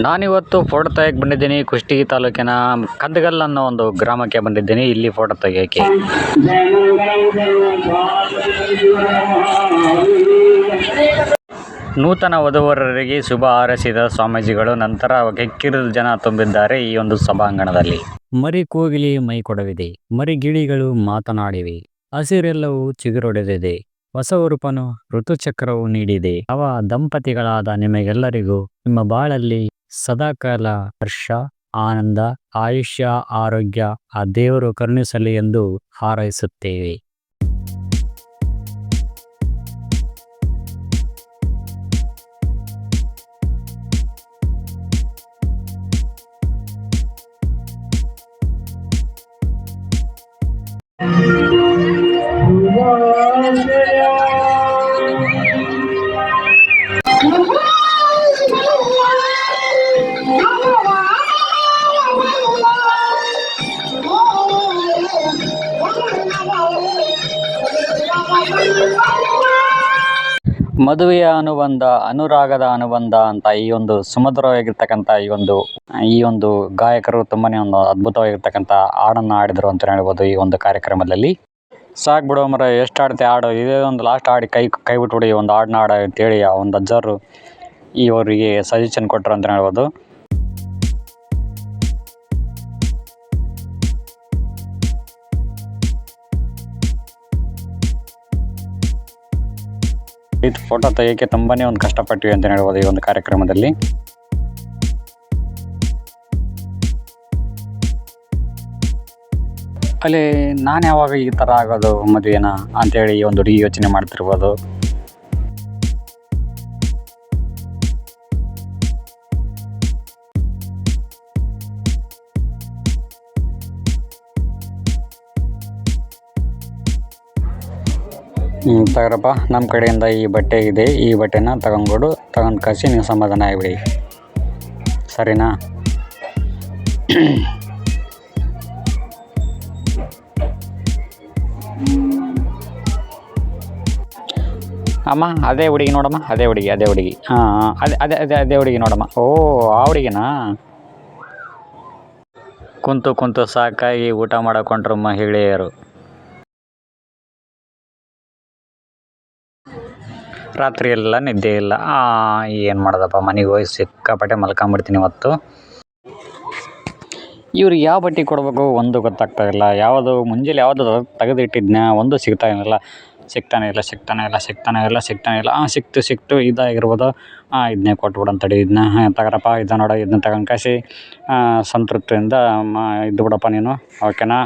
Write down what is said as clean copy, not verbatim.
ನಾನಿವತ್ತು ಫೋಟೋ ತೆಗೆಯಕ್ಕೆ ಬಂದಿದ್ದೀನಿ. ಕುಷ್ಟಗಿ ತಾಲೂಕಿನ ಕಂದಗಲ್ ಅನ್ನೋ ಒಂದು ಗ್ರಾಮಕ್ಕೆ ಬಂದಿದ್ದೀನಿ. ಇಲ್ಲಿ ಫೋಟೋ ತೆಗೆಯೋಕ್ಕೆ ನೂತನ ವಧುವರರಿಗೆ ಶುಭ ಹಾರೈಸಿದ ಸ್ವಾಮೀಜಿಗಳು. ನಂತರ ಕಿಕ್ಕಿರಿದ ಜನ ತುಂಬಿದ್ದಾರೆ ಈ ಒಂದು ಸಭಾಂಗಣದಲ್ಲಿ. ಮರಿ ಕೋಗಿಲಿ ಮೈ ಕೊಡವಿದೆ, ಮರಿ ಗಿಳಿಗಳು ಮಾತನಾಡಿವೆ, ಹಸಿರೆಲ್ಲವೂ ಚಿಗುರೊಡೆದಿದೆ, ಹೊಸ ಉರುಪನು ಋತುಚಕ್ರವು ನೀಡಿದೆ. ದಂಪತಿಗಳಾದ ನಿಮಗೆಲ್ಲರಿಗೂ ನಿಮ್ಮ ಬಾಳಲ್ಲಿ ಸದಾಕಾಲ ಹರ್ಷ, ಆನಂದ, ಆಯುಷ್ಯ, ಆರೋಗ್ಯ ಆ ದೇವರು ಕರುಣಿಸಲಿ ಎಂದು ಹಾರೈಸುತ್ತೇವೆ. ಮದುವೆಯ ಅನುಬಂಧ, ಅನುರಾಗದ ಅನುಬಂಧ ಅಂತ ಈ ಒಂದು ಸುಮಧುರವಾಗಿರ್ತಕ್ಕಂಥ ಈ ಒಂದು ಗಾಯಕರು ತುಂಬಾನೇ ಒಂದು ಅದ್ಭುತವಾಗಿರ್ತಕ್ಕಂಥ ಹಾಡನ್ನು ಹಾಡಿದರು ಅಂತ ಹೇಳ್ಬೋದು. ಈ ಒಂದು ಕಾರ್ಯಕ್ರಮದಲ್ಲಿ ಸಾಕು ಬಿಡೋ ಮರ, ಎಷ್ಟು ಹಾಡ್ತೆ ಹಾಡು, ಇದೇ ಒಂದು ಲಾಸ್ಟ್ ಹಾಡಿ ಕೈ ಬಿಟ್ಬಿಡಿ, ಒಂದು ಹಾಡನ್ನ ಹಾಡ ಅಂತೇಳಿ ಆ ಒಂದು ಅಜ್ಜರು ಇವರಿಗೆ ಸಜೆಷನ್ ಕೊಟ್ಟರು ಅಂತ ಹೇಳ್ಬೋದು. ಈ ಫೋಟೋ ತೆಗಿಯೋಕ್ಕೆ ತುಂಬಾನೇ ಒಂದು ಕಷ್ಟಪಟ್ಟಿವಿ ಅಂತ ಹೇಳ್ಬೋದು ಈ ಒಂದು ಕಾರ್ಯಕ್ರಮದಲ್ಲಿ. ಅಲ್ಲಿ ನಾನು ಯಾವಾಗ ಈ ಥರ ಆಗೋದು ಮದುವೆನ ಅಂತೇಳಿ ಈ ಒಂದು ಹುಡುಗಿ ಯೋಚನೆ ಮಾಡ್ತಿರ್ಬೋದು. ತಗರಪ್ಪ, ನಮ್ಮ ಕಡೆಯಿಂದ ಈ ಬಟ್ಟೆ ಇದೆ, ಈ ಬಟ್ಟೆನ ತಗೊಂಡು ಕಳಿಸಿ ನೀವು ಸಮಾಧಾನ ಆಗಿಬಿಡಿ, ಸರಿನಾ? ಅಮ್ಮ ಅದೇ ಹುಡುಗಿ ನೋಡಮ್ಮ, ಅದೇ ಹುಡುಗಿ ಹಾಂ, ಅದೇ ಹುಡುಗಿ ನೋಡಮ್ಮ. ಓ, ಆ ಹುಡುಗಿನಾ? ಕುಂತು ಸಾಕಾಗಿ ಊಟ ಮಾಡಕೊಂಡ್ರು ಮಹಿಳೆಯರು. ರಾತ್ರಿ ಎಲ್ಲ ನಿದ್ದೆ ಇಲ್ಲ. ಏನು ಮಾಡೋದಪ್ಪ, ಮನೆಗೆ ಹೋಗಿ ಸಿಕ್ಕಾಪಟ್ಟೆ ಮಲ್ಕೊಂಬಿಡ್ತೀನಿ ಇವತ್ತು. ಇವ್ರಿಗೆ ಯಾವ ಬಟ್ಟೆ ಕೊಡಬೇಕು ಒಂದು ಗೊತ್ತಾಗ್ತಾ ಇಲ್ಲ. ಮುಂಜಾನೆ ಯಾವುದು ತೆಗೆದಿಟ್ಟಿದ್ನ ಒಂದು ಸಿಗ್ತಾನೆ ಇಲ್ಲ. ಸಿಕ್ತು ಇದಾಗಿರ್ಬೋದು. ಇದನ್ನೇ ಕೊಟ್ಬಿಡು ಅಂತಡಿ, ಇದನ್ನ ತಗರಪ್ಪ, ಇದನ್ನ ನೋಡ, ಇದನ್ನ ತಗೊಂಡು ಕಳಿಸಿ ಸಂತೃಪ್ತಿಯಿಂದ ಇದ್ದು ಬಿಡಪ್ಪ ನೀನು, ಓಕೆನಾ?